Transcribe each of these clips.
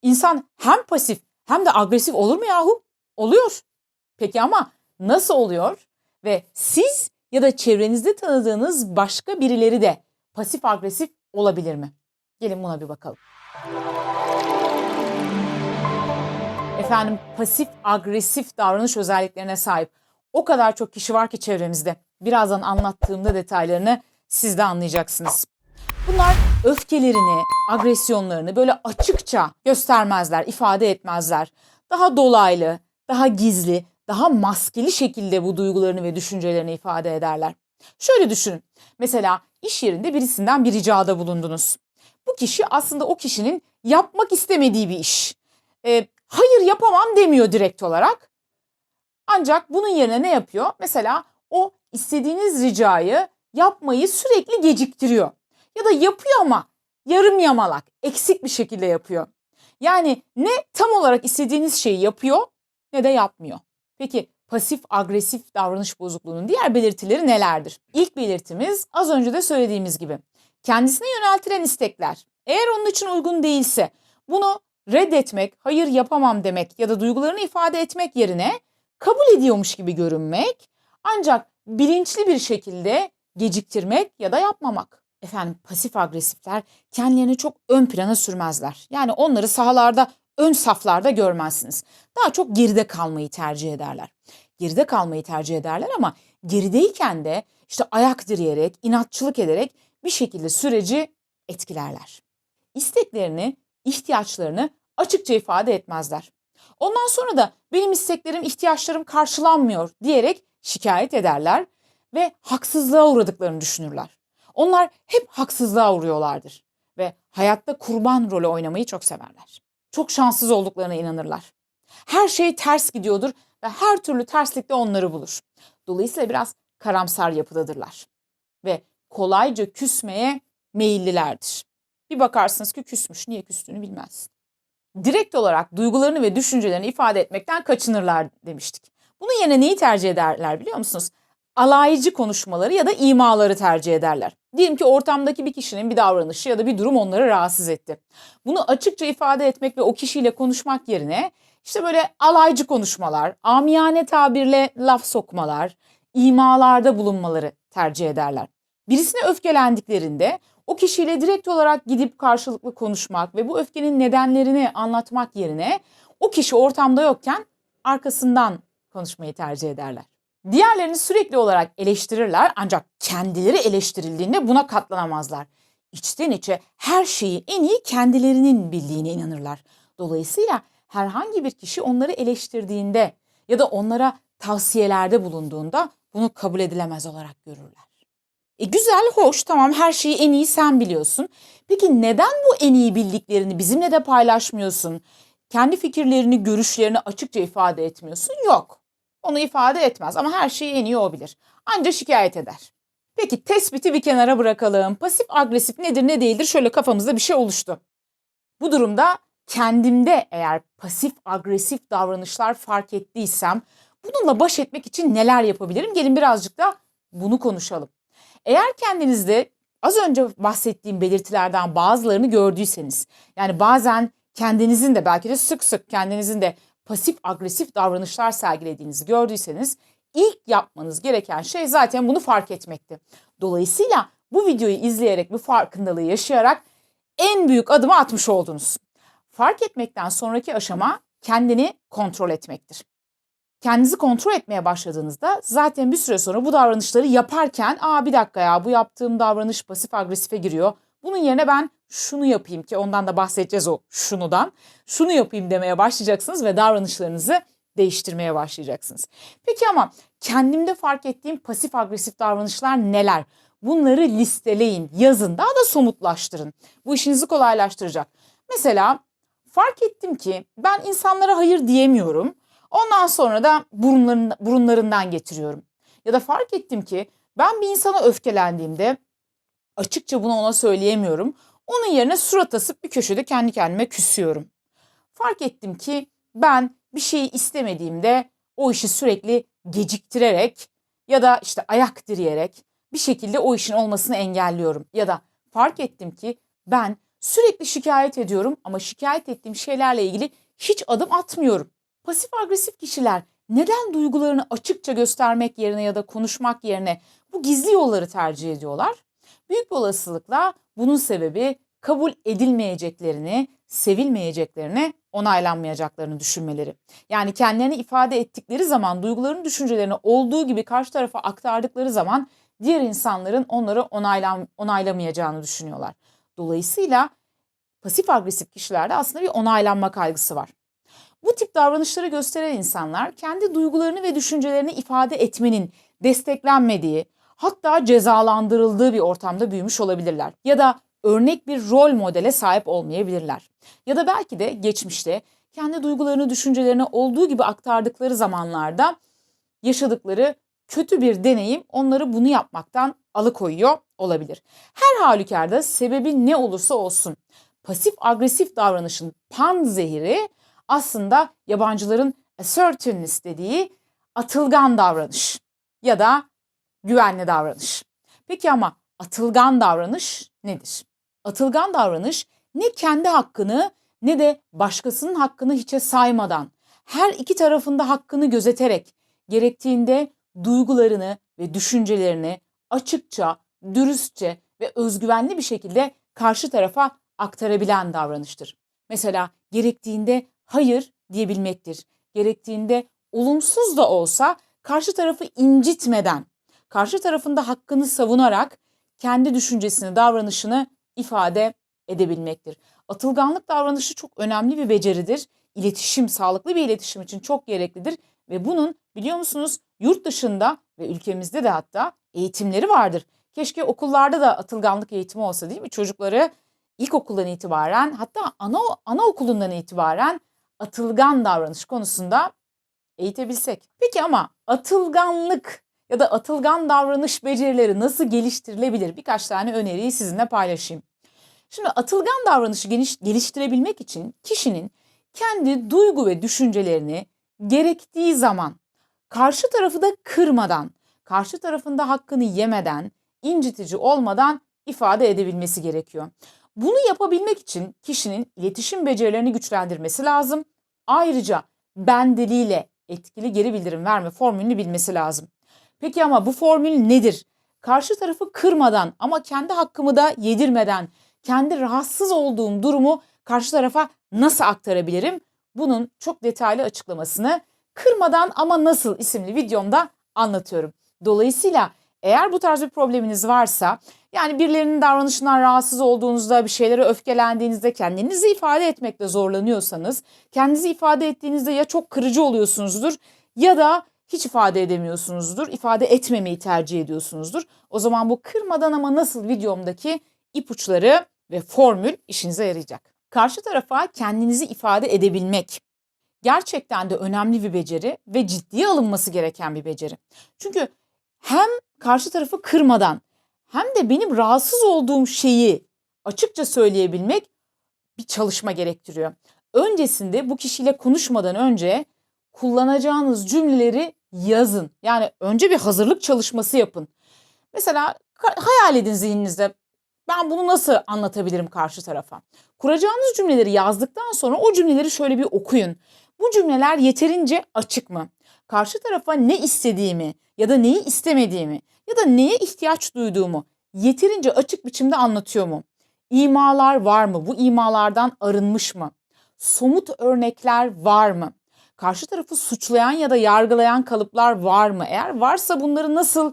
İnsan hem pasif hem de agresif olur mu yahu? Oluyor. Peki ama nasıl oluyor? Ve siz ya da çevrenizde tanıdığınız başka birileri de pasif agresif olabilir mi? Gelin buna bir bakalım. Efendim, pasif agresif davranış özelliklerine sahip o kadar çok kişi var ki çevremizde. Birazdan anlattığımda detaylarını siz de anlayacaksınız. Bunlar öfkelerini, agresyonlarını böyle açıkça göstermezler, ifade etmezler. Daha dolaylı, daha gizli, daha maskeli şekilde bu duygularını ve düşüncelerini ifade ederler. Şöyle düşünün. Mesela iş yerinde birisinden bir ricada bulundunuz. Bu kişi aslında o kişinin yapmak istemediği bir iş. Hayır yapamam demiyor direkt olarak. Ancak bunun yerine ne yapıyor? Mesela o istediğiniz ricayı yapmayı sürekli geciktiriyor. Ya da yapıyor ama yarım yamalak, eksik bir şekilde yapıyor. Yani ne tam olarak istediğiniz şeyi yapıyor ne de yapmıyor. Peki pasif agresif davranış bozukluğunun diğer belirtileri nelerdir? İlk belirtimiz az önce de söylediğimiz gibi. Kendisine yöneltilen istekler eğer onun için uygun değilse bunu reddetmek, hayır yapamam demek ya da duygularını ifade etmek yerine kabul ediyormuş gibi görünmek, ancak bilinçli bir şekilde geciktirmek ya da yapmamak. Efendim, pasif agresifler kendilerini çok ön plana sürmezler. Yani onları sahalarda, ön saflarda görmezsiniz. Daha çok geride kalmayı tercih ederler. Geride kalmayı tercih ederler ama gerideyken de işte ayak direyerek, inatçılık ederek bir şekilde süreci etkilerler. İsteklerini, ihtiyaçlarını açıkça ifade etmezler. Ondan sonra da benim isteklerim, ihtiyaçlarım karşılanmıyor diyerek şikayet ederler ve haksızlığa uğradıklarını düşünürler. Onlar hep haksızlığa uğruyorlardır ve hayatta kurban rolü oynamayı çok severler. Çok şanssız olduklarına inanırlar. Her şey ters gidiyordur ve her türlü terslik de onları bulur. Dolayısıyla biraz karamsar yapıdadırlar ve kolayca küsmeye meyillilerdir. Bir bakarsınız ki küsmüş, niye küstüğünü bilmez. Direkt olarak duygularını ve düşüncelerini ifade etmekten kaçınırlar demiştik. Bunun yerine neyi tercih ederler biliyor musunuz? Alaycı konuşmaları ya da imaları tercih ederler. Diyelim ki ortamdaki bir kişinin bir davranışı ya da bir durum onları rahatsız etti. Bunu açıkça ifade etmek ve o kişiyle konuşmak yerine işte böyle alaycı konuşmalar, amiyane tabirle laf sokmalar, imalarda bulunmaları tercih ederler. Birisine öfkelendiklerinde o kişiyle direkt olarak gidip karşılıklı konuşmak ve bu öfkenin nedenlerini anlatmak yerine o kişi ortamda yokken arkasından konuşmayı tercih ederler. Diğerlerini sürekli olarak eleştirirler ancak kendileri eleştirildiğinde buna katlanamazlar. İçten içe her şeyi en iyi kendilerinin bildiğine inanırlar. Dolayısıyla herhangi bir kişi onları eleştirdiğinde ya da onlara tavsiyelerde bulunduğunda bunu kabul edilemez olarak görürler. Güzel, hoş, tamam, her şeyi en iyi sen biliyorsun. Peki neden bu en iyi bildiklerini bizimle de paylaşmıyorsun? Kendi fikirlerini, görüşlerini açıkça ifade etmiyorsun? Yok. Onu ifade etmez ama her şeyi en iyi o bilir. Anca şikayet eder. Peki tespiti bir kenara bırakalım. Pasif agresif nedir ne değildir şöyle kafamızda bir şey oluştu. Bu durumda kendimde eğer pasif agresif davranışlar fark ettiysem bununla baş etmek için neler yapabilirim? Gelin birazcık da bunu konuşalım. Eğer kendinizde az önce bahsettiğim belirtilerden bazılarını gördüyseniz, yani bazen kendinizin de belki de sık sık kendinizin de pasif agresif davranışlar sergilediğinizi gördüyseniz ilk yapmanız gereken şey zaten bunu fark etmekti. Dolayısıyla bu videoyu izleyerek bu farkındalığı yaşayarak en büyük adımı atmış oldunuz. Fark etmekten sonraki aşama kendini kontrol etmektir. Kendinizi kontrol etmeye başladığınızda zaten bir süre sonra bu davranışları yaparken bir dakika ya bu yaptığım davranış pasif agresife giriyor. Bunun yerine ben şunu yapayım ki ondan da bahsedeceğiz o şunudan. Şunu yapayım demeye başlayacaksınız ve davranışlarınızı değiştirmeye başlayacaksınız. Peki ama kendimde fark ettiğim pasif agresif davranışlar neler? Bunları listeleyin, yazın, daha da somutlaştırın. Bu işinizi kolaylaştıracak. Mesela fark ettim ki ben insanlara hayır diyemiyorum. Ondan sonra da burunlarından getiriyorum. Ya da fark ettim ki ben bir insana öfkelendiğimde açıkça bunu ona söyleyemiyorum. Onun yerine surat asıp bir köşede kendi kendime küsüyorum. Fark ettim ki ben bir şeyi istemediğimde o işi sürekli geciktirerek ya da işte ayak direyerek bir şekilde o işin olmasını engelliyorum. Ya da fark ettim ki ben Sürekli şikayet ediyorum ama şikayet ettiğim şeylerle ilgili hiç adım atmıyorum. Pasif agresif kişiler neden duygularını açıkça göstermek yerine ya da konuşmak yerine bu gizli yolları tercih ediyorlar? Büyük bir olasılıkla bunun sebebi kabul edilmeyeceklerini, sevilmeyeceklerini, onaylanmayacaklarını düşünmeleri. Yani kendilerini ifade ettikleri zaman, duygularını, düşüncelerini olduğu gibi karşı tarafa aktardıkları zaman diğer insanların onları onaylamayacağını düşünüyorlar. Dolayısıyla pasif agresif kişilerde aslında bir onaylanma kaygısı var. Bu tip davranışları gösteren insanlar kendi duygularını ve düşüncelerini ifade etmenin desteklenmediği, hatta cezalandırıldığı bir ortamda büyümüş olabilirler. Ya da örnek bir rol modele sahip olmayabilirler. Ya da belki de geçmişte kendi duygularını, düşüncelerini olduğu gibi aktardıkları zamanlarda yaşadıkları kötü bir deneyim onları bunu yapmaktan alıkoyuyor olabilir. Her halükarda sebebi ne olursa olsun pasif agresif davranışın panzehiri aslında yabancıların assertiveness dediği atılgan davranış ya da güvenli davranış. Peki ama atılgan davranış nedir? Atılgan davranış ne kendi hakkını ne de başkasının hakkını hiçe saymadan, her iki tarafında hakkını gözeterek, gerektiğinde duygularını ve düşüncelerini açıkça, dürüstçe ve özgüvenli bir şekilde karşı tarafa aktarabilen davranıştır. Mesela gerektiğinde hayır diyebilmektir. Gerektiğinde olumsuz da olsa karşı tarafı incitmeden, karşı tarafında hakkını savunarak kendi düşüncesini, davranışını ifade edebilmektir. Atılganlık davranışı çok önemli bir beceridir. İletişim, sağlıklı bir iletişim için çok gereklidir ve bunun biliyor musunuz yurt dışında ve ülkemizde de hatta eğitimleri vardır. Keşke okullarda da atılganlık eğitimi olsa, değil mi? Çocukları ilkokuldan itibaren, hatta anaokulundan itibaren atılgan davranış konusunda eğitebilsek. Peki ama atılganlık ya da atılgan davranış becerileri nasıl geliştirilebilir? Birkaç tane öneriyi sizinle paylaşayım. Şimdi atılgan davranışı geliştirebilmek için kişinin kendi duygu ve düşüncelerini gerektiği zaman karşı tarafı da kırmadan, karşı tarafında hakkını yemeden, incitici olmadan ifade edebilmesi gerekiyor. Bunu yapabilmek için kişinin iletişim becerilerini güçlendirmesi lazım. Ayrıca ben diliyle etkili geri bildirim verme formülünü bilmesi lazım. Peki ama bu formül nedir? Karşı tarafı kırmadan ama kendi hakkımı da yedirmeden, kendi rahatsız olduğum durumu karşı tarafa nasıl aktarabilirim? Bunun çok detaylı açıklamasını Kırmadan Ama Nasıl isimli videomda anlatıyorum. Dolayısıyla eğer bu tarz bir probleminiz varsa, yani birilerinin davranışından rahatsız olduğunuzda, bir şeylere öfkelendiğinizde, kendinizi ifade etmekte zorlanıyorsanız, kendinizi ifade ettiğinizde ya çok kırıcı oluyorsunuzdur ya da hiç ifade edemiyorsunuzdur, ifade etmemeyi tercih ediyorsunuzdur. O zaman bu Kırmadan Ama Nasıl videomdaki ipuçları ve formül işinize yarayacak. Karşı tarafa kendinizi ifade edebilmek gerçekten de önemli bir beceri ve ciddiye alınması gereken bir beceri. Çünkü hem karşı tarafı kırmadan hem de benim rahatsız olduğum şeyi açıkça söyleyebilmek bir çalışma gerektiriyor. Öncesinde bu kişiyle konuşmadan önce kullanacağınız cümleleri yazın. Yani önce bir hazırlık çalışması yapın. Mesela hayal edin zihninizde, ben bunu nasıl anlatabilirim karşı tarafa? Kuracağınız cümleleri yazdıktan sonra o cümleleri şöyle bir okuyun. Bu cümleler yeterince açık mı? Karşı tarafa ne istediğimi ya da neyi istemediğimi ya da neye ihtiyaç duyduğumu yeterince açık biçimde anlatıyor mu? İmalar var mı? Bu imalardan arınmış mı? Somut örnekler var mı? Karşı tarafı suçlayan ya da yargılayan kalıplar var mı? Eğer varsa bunları nasıl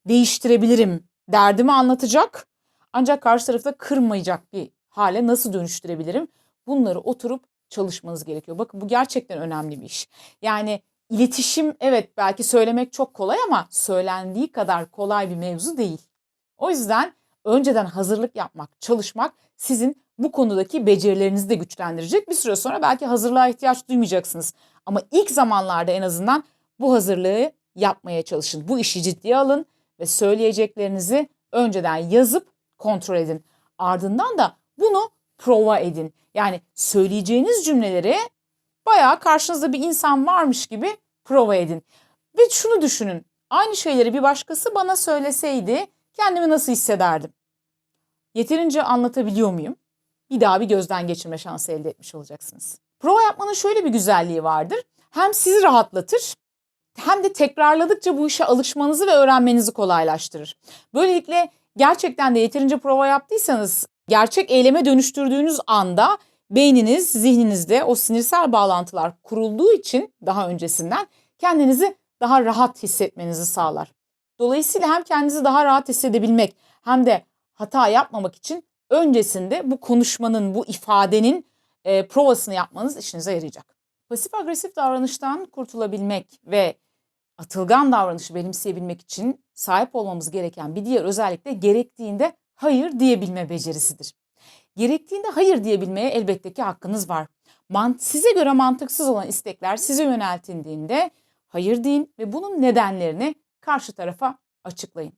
değiştirebilirim? Derdimi anlatacak ancak karşı tarafta kırmayacak bir hale nasıl dönüştürebilirim? Bunları oturup çalışmanız gerekiyor. Bakın bu gerçekten önemli bir iş. Yani iletişim, evet, belki söylemek çok kolay ama söylendiği kadar kolay bir mevzu değil. O yüzden önceden hazırlık yapmak, çalışmak sizin bu konudaki becerilerinizi de güçlendirecek. Bir süre sonra belki hazırlığa ihtiyaç duymayacaksınız. Ama ilk zamanlarda en azından bu hazırlığı yapmaya çalışın. Bu işi ciddiye alın ve söyleyeceklerinizi önceden yazıp kontrol edin. Ardından da bunu prova edin. Yani söyleyeceğiniz cümleleri bayağı karşınızda bir insan varmış gibi prova edin. Ve şunu düşünün. Aynı şeyleri bir başkası bana söyleseydi kendimi nasıl hissederdim? Yeterince anlatabiliyor muyum? bir daha bir gözden geçirme şansı elde etmiş olacaksınız. Prova yapmanın şöyle bir güzelliği vardır. Hem sizi rahatlatır hem de tekrarladıkça bu işe alışmanızı ve öğrenmenizi kolaylaştırır. Böylelikle gerçekten de yeterince prova yaptıysanız gerçek eyleme dönüştürdüğünüz anda beyniniz, zihninizde o sinirsel bağlantılar kurulduğu için daha öncesinden kendinizi daha rahat hissetmenizi sağlar. Dolayısıyla hem kendinizi daha rahat hissedebilmek hem de hata yapmamak için öncesinde bu konuşmanın, bu ifadenin provasını yapmanız işinize yarayacak. Pasif agresif davranıştan kurtulabilmek ve atılgan davranışı benimseyebilmek için sahip olmamız gereken bir diğer özellik de gerektiğinde hayır diyebilme becerisidir. Gerektiğinde hayır diyebilmeye elbette ki hakkınız var. Size göre mantıksız olan istekler size yöneltildiğinde hayır deyin ve bunun nedenlerini karşı tarafa açıklayın.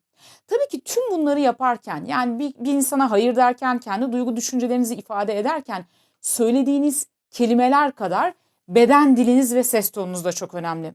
Tabii ki tüm bunları yaparken, yani bir insana hayır derken, kendi duygu düşüncelerinizi ifade ederken söylediğiniz kelimeler kadar beden diliniz ve ses tonunuz da çok önemli.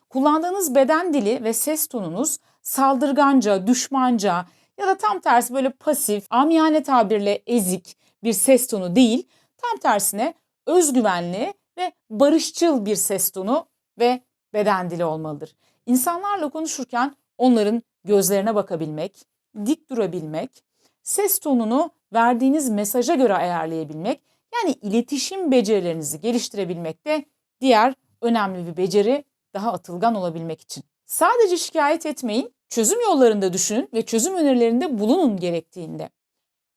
Kullandığınız beden dili ve ses tonunuz saldırganca, düşmanca ya da tam tersi böyle pasif, amiyane tabirle ezik bir ses tonu değil, tam tersine özgüvenli ve barışçıl bir ses tonu ve beden dili olmalıdır. İnsanlarla konuşurken onların gözlerine bakabilmek, dik durabilmek, ses tonunu verdiğiniz mesaja göre ayarlayabilmek, yani iletişim becerilerinizi geliştirebilmek de diğer önemli bir beceri, daha atılgan olabilmek için. Sadece şikayet etmeyin, çözüm yollarında düşünün ve çözüm önerilerinde bulunun gerektiğinde.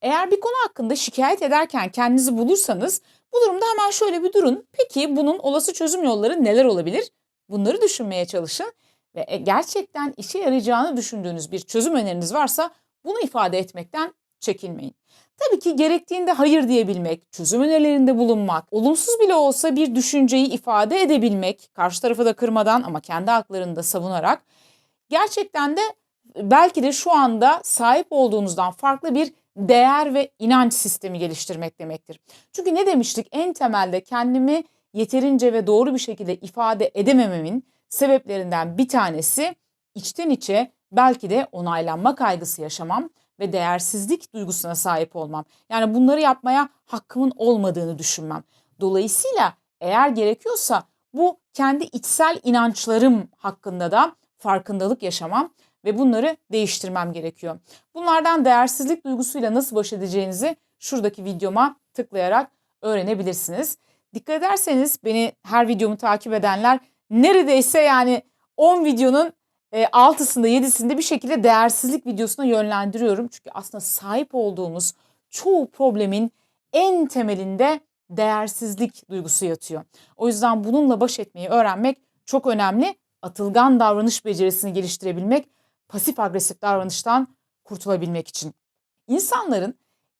Eğer bir konu hakkında şikayet ederken kendinizi bulursanız bu durumda hemen şöyle bir durun. Peki bunun olası çözüm yolları neler olabilir? Bunları düşünmeye çalışın ve gerçekten işe yarayacağını düşündüğünüz bir çözüm öneriniz varsa bunu ifade etmekten çekinmeyin. Tabii ki gerektiğinde hayır diyebilmek, çözüm önerilerinde bulunmak, olumsuz bile olsa bir düşünceyi ifade edebilmek, karşı tarafı da kırmadan ama kendi haklarını da savunarak gerçekten de belki de şu anda sahip olduğunuzdan farklı bir değer ve inanç sistemi geliştirmek demektir. Çünkü ne demiştik? En temelde kendimi yeterince ve doğru bir şekilde ifade edemememin sebeplerinden bir tanesi içten içe belki de onaylanma kaygısı yaşamam ve değersizlik duygusuna sahip olmam. Yani bunları yapmaya hakkımın olmadığını düşünmem. Dolayısıyla eğer gerekiyorsa bu kendi içsel inançlarım hakkında da farkındalık yaşamam ve bunları değiştirmem gerekiyor. Bunlardan değersizlik duygusuyla nasıl baş edeceğinizi şuradaki videoma tıklayarak öğrenebilirsiniz. Dikkat ederseniz beni her videomu takip edenler neredeyse yani 10 videonun 6'sında 7'sinde bir şekilde değersizlik videosuna yönlendiriyorum. Çünkü aslında sahip olduğumuz çoğu problemin en temelinde değersizlik duygusu yatıyor. O yüzden bununla baş etmeyi öğrenmek çok önemli. Atılgan davranış becerisini geliştirebilmek, pasif agresif davranıştan kurtulabilmek için. İnsanların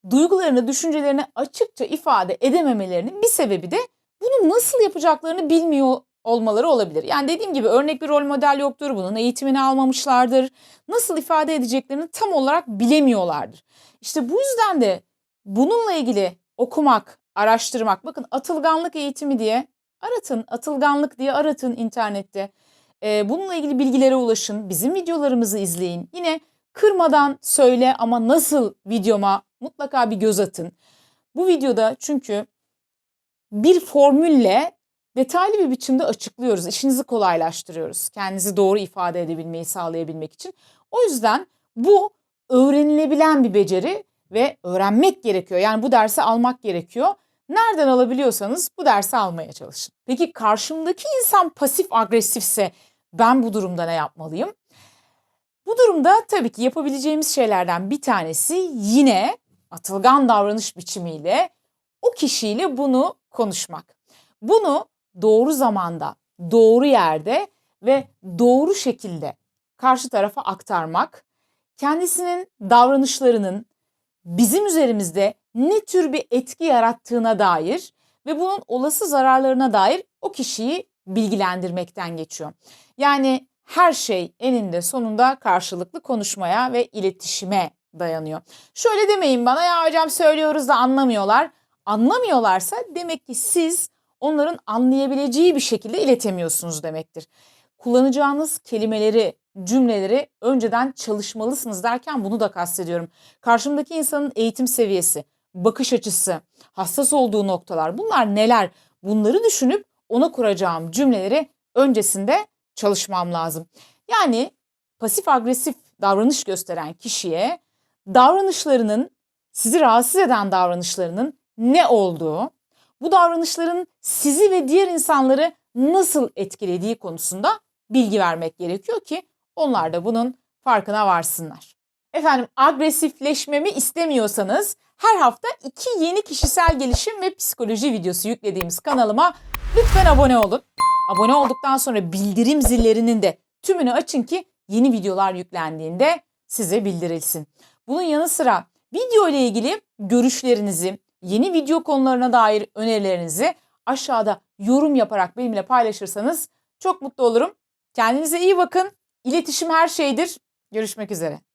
duygularını, düşüncelerini açıkça ifade edememelerinin bir sebebi de bunu nasıl yapacaklarını bilmiyor olmaları olabilir. Yani dediğim gibi örnek bir rol model yoktur, bunun eğitimini almamışlardır, nasıl ifade edeceklerini tam olarak bilemiyorlardır. İşte bu yüzden de bununla ilgili okumak, araştırmak, bakın atılganlık eğitimi diye aratın, atılganlık diye aratın internette. Bununla ilgili bilgilere ulaşın, bizim videolarımızı izleyin. Yine kırmadan söyle ama nasıl videoma mutlaka bir göz atın. Bu videoda çünkü bir formülle detaylı bir biçimde açıklıyoruz. İşinizi kolaylaştırıyoruz. Kendinizi doğru ifade edebilmeyi sağlayabilmek için. O yüzden bu öğrenilebilen bir beceri ve öğrenmek gerekiyor. Yani bu dersi almak gerekiyor. Nereden alabiliyorsanız bu dersi almaya çalışın. Peki karşımdaki insan pasif agresifse ben bu durumda ne yapmalıyım? Bu durumda tabii ki yapabileceğimiz şeylerden bir tanesi yine atılgan davranış biçimiyle o kişiyle bunu konuşmak. Bunu doğru zamanda, doğru yerde ve doğru şekilde karşı tarafa aktarmak, kendisinin davranışlarının bizim üzerimizde ne tür bir etki yarattığına dair ve bunun olası zararlarına dair o kişiyi bilgilendirmekten geçiyor. Yani her şey eninde sonunda karşılıklı konuşmaya ve iletişime dayanıyor. Şöyle demeyin bana, ya hocam söylüyoruz da anlamıyorlar. Anlamıyorlarsa demek ki siz onların anlayabileceği bir şekilde iletemiyorsunuz demektir. Kullanacağınız kelimeleri, cümleleri önceden çalışmalısınız derken bunu da kastediyorum. Karşımdaki insanın eğitim seviyesi, bakış açısı, hassas olduğu noktalar bunlar neler? Bunları düşünüp ona kuracağım cümleleri öncesinde çalışmam lazım. Yani pasif agresif davranış gösteren kişiye davranışlarının, sizi rahatsız eden davranışlarının ne olduğu, bu davranışların sizi ve diğer insanları nasıl etkilediği konusunda bilgi vermek gerekiyor ki onlar da bunun farkına varsınlar. Efendim, agresifleşmemi istemiyorsanız her hafta 2 yeni kişisel gelişim ve psikoloji videosu yüklediğimiz kanalıma lütfen abone olun. Abone olduktan sonra bildirim zillerinin de tümünü açın ki yeni videolar yüklendiğinde size bildirilsin. Bunun yanı sıra video ile ilgili görüşlerinizi, yeni video konularına dair önerilerinizi aşağıda yorum yaparak benimle paylaşırsanız çok mutlu olurum. Kendinize iyi bakın. İletişim her şeydir. Görüşmek üzere.